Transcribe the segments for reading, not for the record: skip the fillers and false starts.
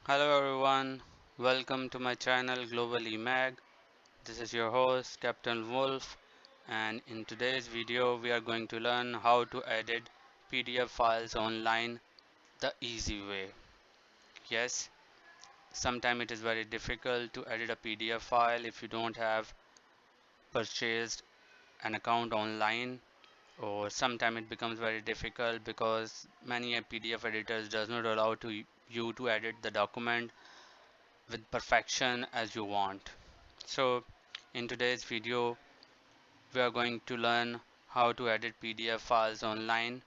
Hello everyone, welcome to my channel Global eMag. This is your host Captain Wolf, and in today's video we are going to learn how to edit PDF files online the easy way. Yes, sometimes it is very difficult to edit a PDF file if you don't have purchased an account online, or sometimes it becomes very difficult because many PDF editors does not allow you to edit the document with perfection as you want. So in today's video we are going to learn how to edit PDF files online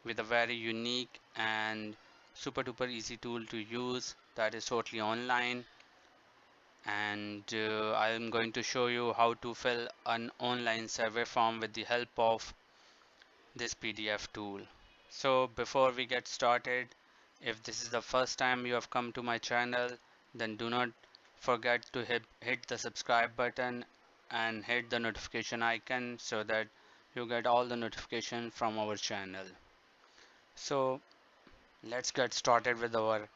with a very unique and super duper easy tool to use that is totally online, and I am going to show you how to fill an online survey form with the help of this PDF tool. So before we get started, if this is the first time you have come to my channel, then do not forget to hit the subscribe button and hit the notification icon so that you get all the notification from our channel. So let's get started with our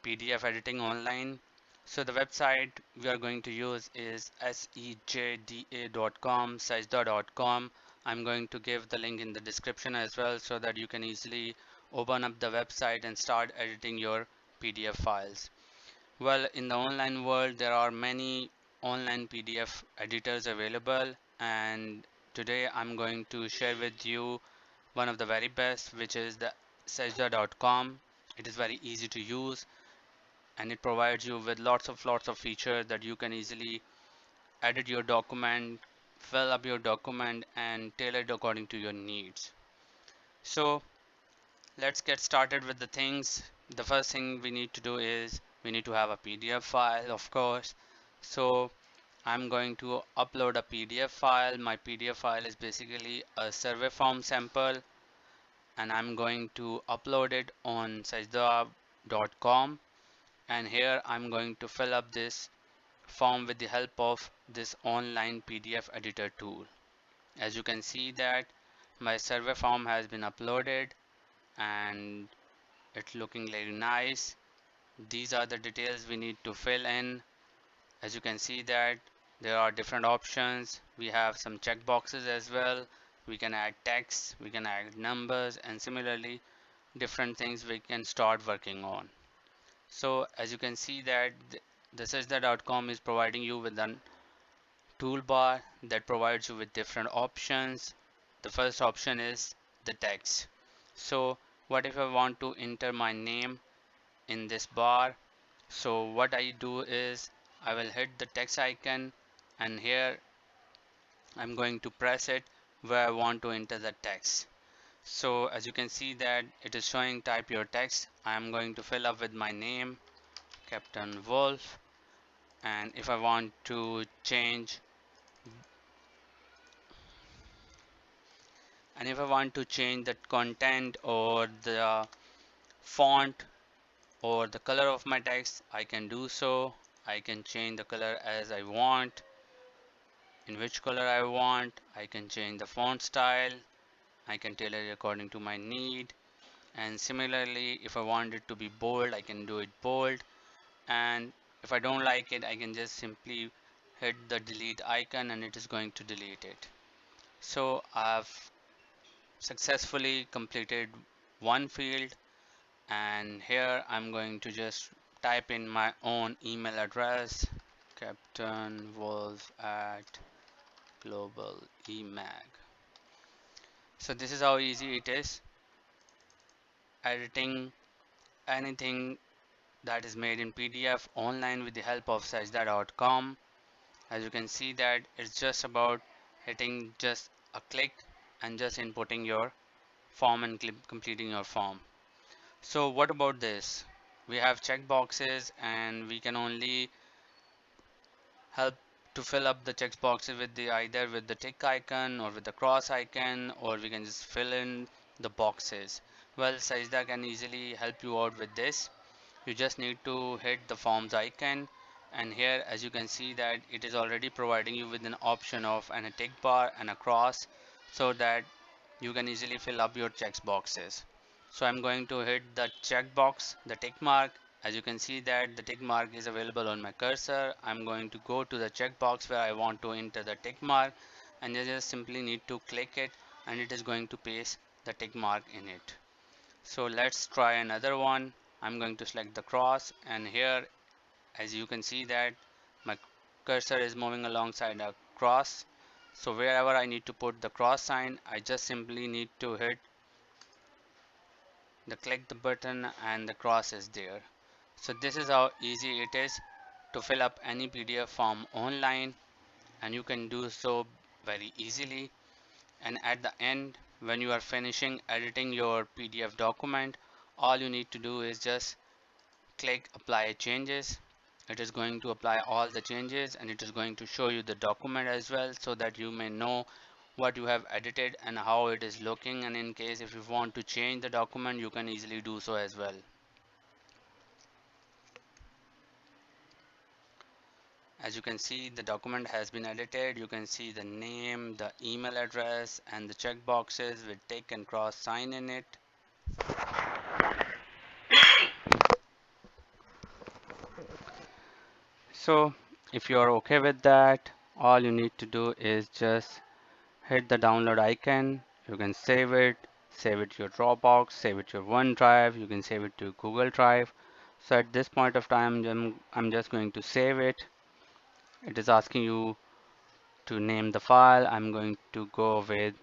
PDF editing online. So the website we are going to use is sejda.com, sajda.com. I'm going to give the link in the description as well so that you can easily open up the website and start editing your PDF files. Well, in the online world, there are many online PDF editors available, and today I'm going to share with you one of the very best, which is the sajda.com. It is very easy to use and it provides you with lots of features that you can easily edit your document, fill up your document and tailor it according to your needs. So let's get started with the things. The first thing we need to do is we need to have a PDF file, of course. So I'm going to upload a PDF file. My PDF file is basically a survey form sample, and I'm going to upload it on sajda.com, and here I'm going to fill up this form with the help of this online PDF editor tool. As you can see that my survey form has been uploaded and it's looking very nice. These are the details we need to fill in. As you can see that there are different options. We have some check boxes as well. We can add text, we can add numbers, and similarly different things we can start working on. So as you can see that the sajda.com is providing you with an toolbar that provides you with different options. The first option is the text. So what if I want to enter my name in this bar? So what I do is I will hit the text icon, and here I'm going to press it where I want to enter the text. So as you can see that it is showing type your text. I am going to fill up with my name, Captain Wolf, and if I want to change the content or the font or the color of my text, I can do so. I can change the color as I want, in which color I want. I can change the font style. I can tailor it according to my need. And similarly, if I want it to be bold, I can do it bold. And if I don't like it, I can just simply hit the delete icon and it is going to delete it. So I've successfully completed one field, and here I'm going to just type in my own email address, captainwolf at global emag. So this is how easy it is editing anything that is made in PDF online with the help of sajda.com. As you can see that it's just about hitting just a click and just inputting your form and completing your form. So what about this? We have check boxes and we can only help to fill up the check boxes with the either with the tick icon or with the cross icon, or we can just fill in the boxes. Well, Sajda can easily help you out with this. You just need to hit the forms icon, and here as you can see that it is already providing you with an option of a tick bar and a cross so that you can easily fill up your check boxes. So I'm going to hit the check box, the tick mark, As you can see that the tick mark is available on my cursor. I'm going to go to the checkbox where I want to enter the tick mark, and I just simply need to click it, and it is going to paste the tick mark in it. So let's try another one. I'm going to select the cross, and here as you can see that my cursor is moving alongside a cross. So wherever I need to put the cross sign, I just simply need to hit the click the button and the cross is there. So this is how easy it is to fill up any PDF form online, and you can do so very easily. And at the end, when you are finishing editing your PDF document, all you need to do is just click apply changes. It is going to apply all the changes, and it is going to show you the document as well, so that you may know what you have edited and how it is looking. And in case if you want to change the document, you can easily do so as well. As you can see, the document has been edited. You can see the name, the email address, and the check boxes with tick and cross sign in it. So if you are okay with that, all you need to do is just hit the download icon. You can save it to your Dropbox, save it to your OneDrive, you can save it to Google Drive. So at this point of time, I'm just going to save it. It is asking you to name the file. I'm going to go with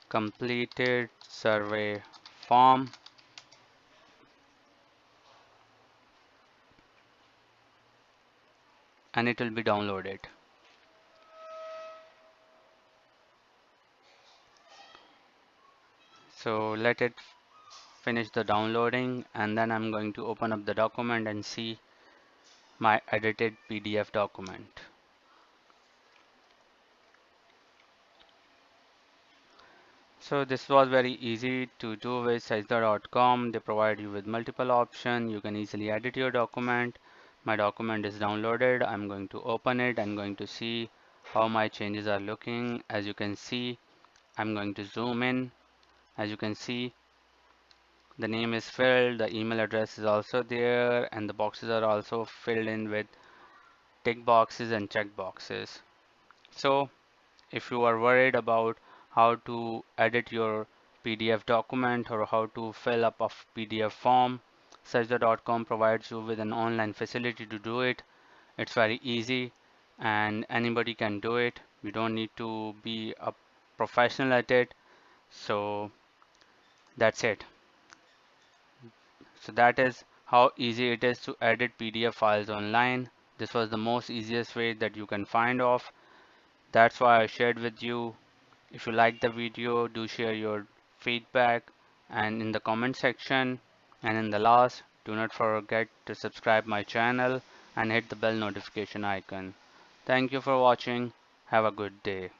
completed survey form, and it will be downloaded. So let it finish the downloading, and then I'm going to open up the document and see my edited PDF document. So this was very easy to do with Sajda.com. They provide you with multiple options. You can easily edit your document. My document is downloaded. I'm going to open it and going to see how my changes are looking. As you can see, I'm going to zoom in. As you can see, the name is filled, the email address is also there, and the boxes are also filled in with tick boxes and check boxes. So if you are worried about how to edit your PDF document or how to fill up a PDF form, Sajda.com provides you with an online facility to do it. It's very easy and anybody can do it. You don't need to be a professional at it. So that's it. So that is how easy it is to edit PDF files online. This was the most easiest way that you can find of. That's why I shared with you. If you like the video, do share your feedback and in the comment section. And in the last, do not forget to subscribe my channel and hit the bell notification icon. Thank you for watching. Have a good day.